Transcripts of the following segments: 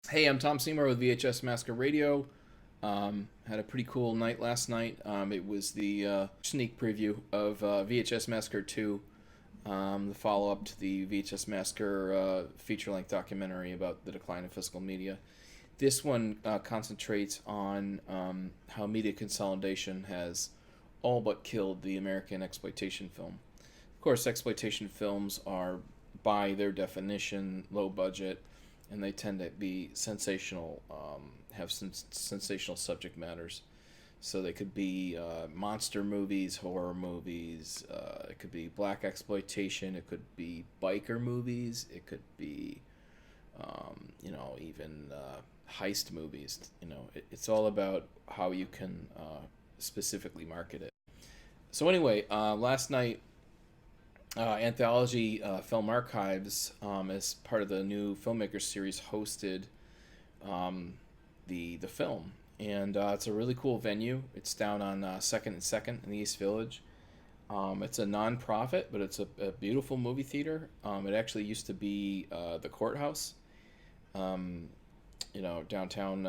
Hey, I'm Tom Seymour with VHS Massacre Radio. Had a pretty cool night last night. It was the sneak preview of VHS Massacre 2, the follow up to the VHS Massacre feature length documentary about the decline of physical media. This one concentrates on how media consolidation has all but killed the American exploitation film. Of course, exploitation films are, by their definition, low budget, and they tend to be sensational, have some sensational subject matters. So they could be monster movies, horror movies. It could be black exploitation. It could be biker movies. It could be, even heist movies. It's all about how you can specifically market it. So anyway, last night, Anthology Film Archives, as part of the new filmmakers series, hosted the film, and it's a really cool venue. It's down on Second and Second in the East Village. It's a non-profit, but it's a beautiful movie theater. It actually used to be the courthouse, um, downtown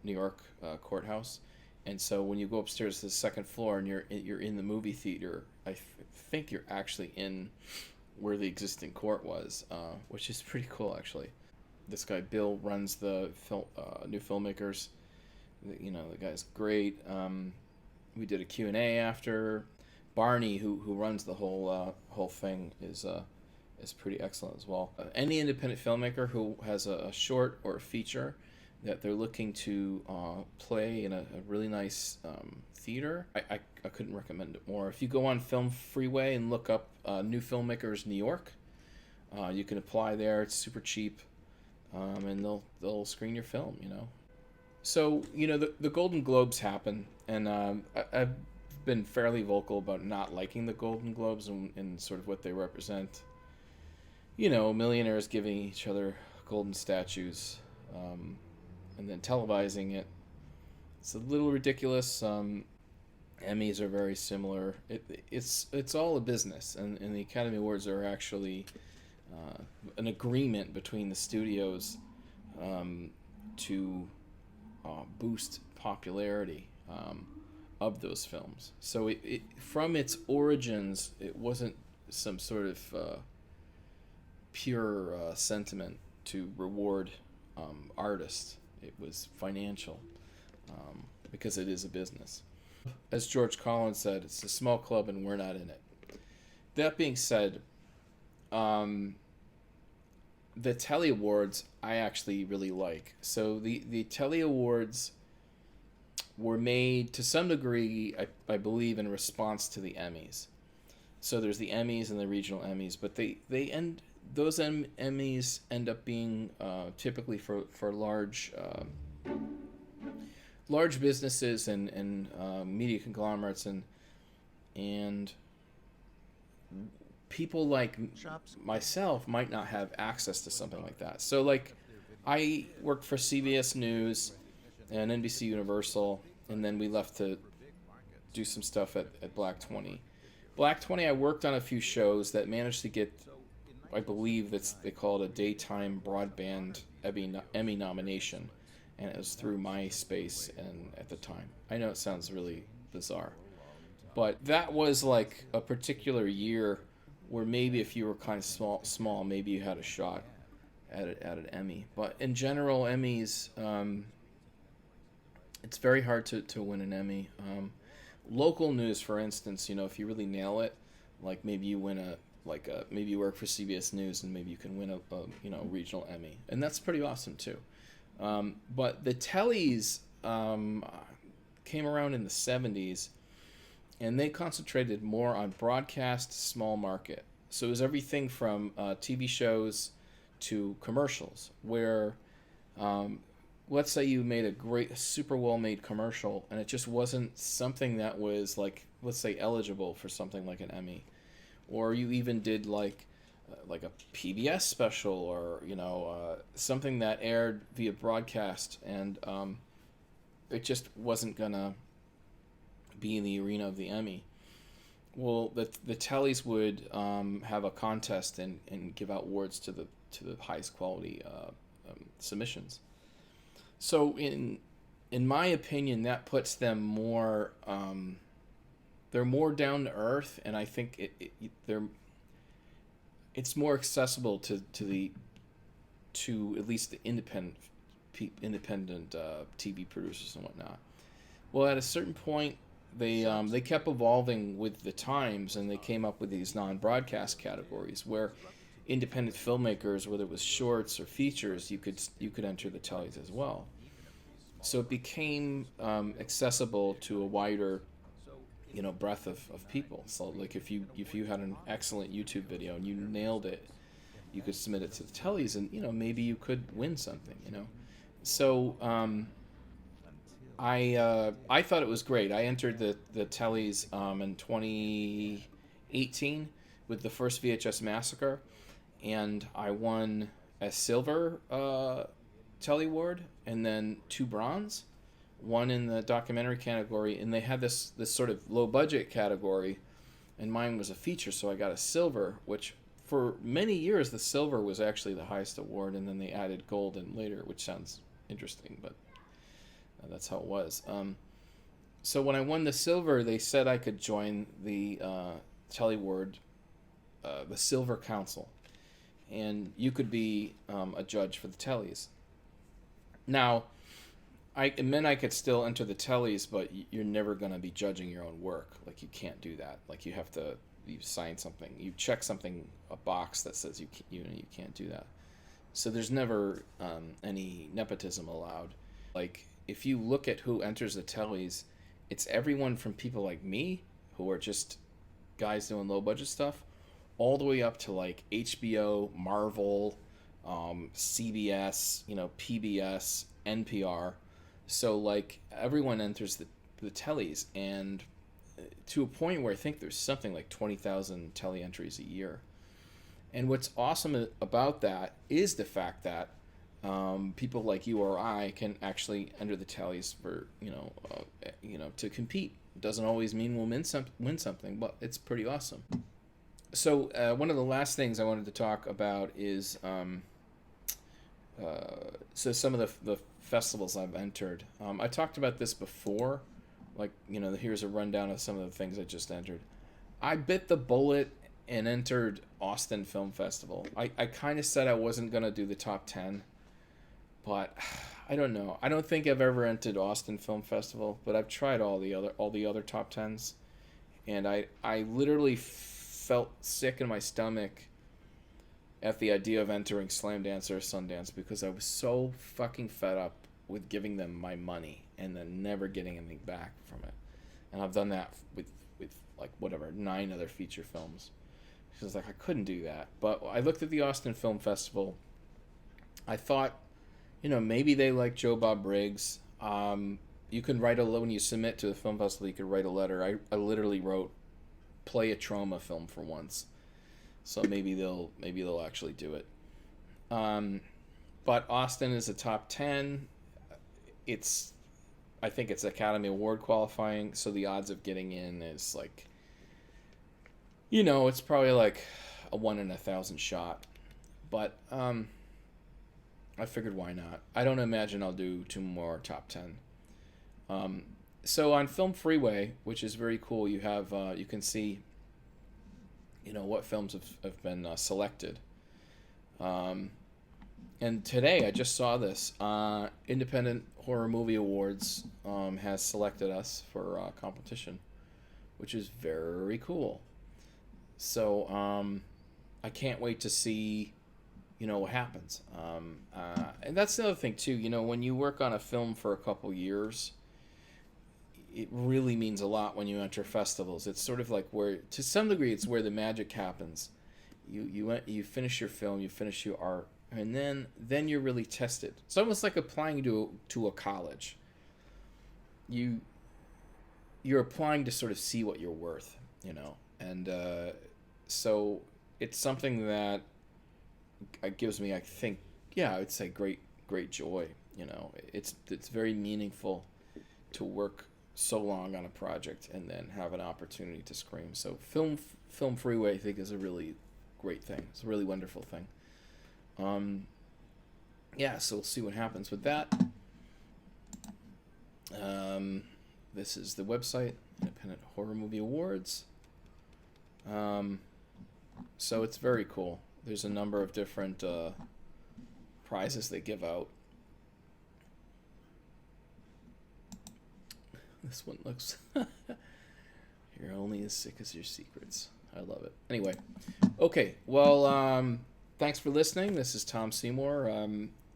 New York courthouse. And so when you go upstairs to the second floor and you're in the movie theater, think you're actually in where the existing court was, which is pretty cool actually. This guy Bill runs the new filmmakers. The guy's great. We did a Q&A after. Barney, who runs the whole thing, is pretty excellent as well. Any independent filmmaker who has a short or a feature that they're looking to play in a really nice theater, I couldn't recommend it more. If you go on Film Freeway and look up New Filmmakers New York, you can apply there. It's super cheap, and they'll screen your film. So the Golden Globes happen, and I've been fairly vocal about not liking the Golden Globes and sort of what they represent. Millionaires giving each other golden statues, and then televising it. It's a little ridiculous. Emmys are very similar. It's all a business, and the Academy Awards are actually an agreement between the studios to boost popularity of those films. So from its origins, it wasn't some sort of pure sentiment to reward artists. It was financial, because it is a business. As George Collins said, it's a small club and we're not in it. That being said, the Telly Awards I actually really like. So the Telly Awards were made to some degree, I believe, in response to the Emmys. So there's the Emmys and the regional Emmys, but those Emmys end up being typically for large businesses and media conglomerates and people like myself might not have access to something like that. So like I worked for CBS News and NBC Universal, and then we left to do some stuff at Black 20. Black 20, I worked on a few shows that managed to get, I believe they call it a daytime broadband Emmy nomination, and it was through MySpace and at the time. I know it sounds really bizarre, but that was like a particular year where maybe if you were kind of small, maybe you had a shot at an Emmy. But in general, Emmys, it's very hard to win an Emmy. Local news, for instance, if you really nail it, like maybe you win maybe you work for CBS News and maybe you can win a regional Emmy, and that's pretty awesome too. But the Tellys came around in the 70s, and they concentrated more on broadcast small market. So it was everything from TV shows to commercials, where let's say you made a super well made commercial, and it just wasn't something that was like, let's say, eligible for something like an Emmy, or you even did like a PBS special, or something that aired via broadcast, and it just wasn't gonna be in the arena of the Emmy. Well, the Tellys would have a contest and give out awards to the highest quality submissions. So in my opinion, that puts them more. They're more down to earth, and I think it's more accessible to at least the independent TV producers and whatnot. Well, at a certain point, they kept evolving with the times, and they came up with these non-broadcast categories where independent filmmakers, whether it was shorts or features, you could enter the tellies as well. So it became accessible to a wider breadth of people. So like if you had an excellent YouTube video and you nailed it, you could submit it to the tellies, and maybe you could win something. So I thought it was great. I entered the tellies in 2018 with the first VHS Massacre, and I won a silver Telly Award and then 2 bronze, one in the documentary category, and they had this sort of low budget category, and mine was a feature, so I got a silver, which for many years the silver was actually the highest award, and then they added gold in later, which sounds interesting, but that's how it was. So when I won the silver, they said I could join the Telly Award, the Silver Council, and you could be a judge for the tellies. Now, it meant I could still enter the tellies, but you're never going to be judging your own work. Like, you can't do that. Like, you sign something, you check something, a box that says you can't do that. So there's never any nepotism allowed. Like, if you look at who enters the tellies, it's everyone from people like me, who are just guys doing low budget stuff, all the way up to like HBO, Marvel, CBS, PBS, NPR. So like everyone enters the tellies, and to a point where I think there's something like 20,000 telly entries a year. And what's awesome about that is the fact that people like you or I can actually enter the tellies for to compete. It doesn't always mean we'll win something, but it's pretty awesome. So one of the last things I wanted to talk about is so some of the festivals I've entered. I talked about this before, like here's a rundown of some of the things I just entered. I bit the bullet and entered Austin Film Festival. I kind of said I wasn't gonna do the top 10, but I don't know. I don't think I've ever entered Austin Film Festival, but I've tried all the other top 10s, and I literally felt sick in my stomach at the idea of entering Slamdance or Sundance, because I was so fucking fed up with giving them my money and then never getting anything back from it. And I've done that with like whatever 9 other feature films. Because like I couldn't do that. But I looked at the Austin Film Festival. I thought, maybe they like Joe Bob Briggs. You can write when you submit to the film festival, you could write a letter. I literally wrote, play a trauma film for once. So maybe they'll actually do it. But Austin is a top 10. I think it's Academy Award qualifying, so the odds of getting in is like, it's probably like a 1 in 1,000 shot. But I figured why not. I don't imagine I'll do 2 more top 10. So on Film Freeway, which is very cool, you have you can see what films have been selected. And today I just saw this. Independent Horror Movie Awards has selected us for competition, which is very cool. So I can't wait to see what happens. And that's the other thing too. When you work on a film for a couple years, it really means a lot when you enter festivals. It's sort of like where, to some degree, it's where the magic happens. You finish your film, you finish your art, and then you're really tested. It's almost like applying to a college. You're applying to sort of see what you're worth, and so it's something that gives me, I think, I'd say great joy. It's very meaningful to work so long on a project and then have an opportunity to scream. So Film Freeway, I think, is a really great thing. It's a really wonderful thing. So we'll see what happens with that. This is the website, Independent Horror Movie Awards. So it's very cool. There's a number of different prizes they give out. This one looks... You're only as sick as your secrets. I love it. Anyway, okay. Well, thanks for listening. This is Tom Seymour.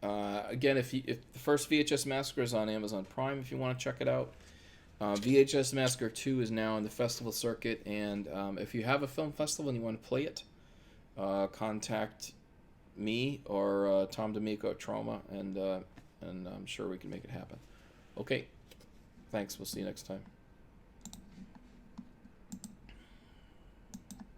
Again, if the first VHS Massacre is on Amazon Prime, if you want to check it out. VHS Massacre 2 is now on the festival circuit, and if you have a film festival and you want to play it, contact me or Tom D'Amico at Trauma, and I'm sure we can make it happen. Okay, thanks. We'll see you next time.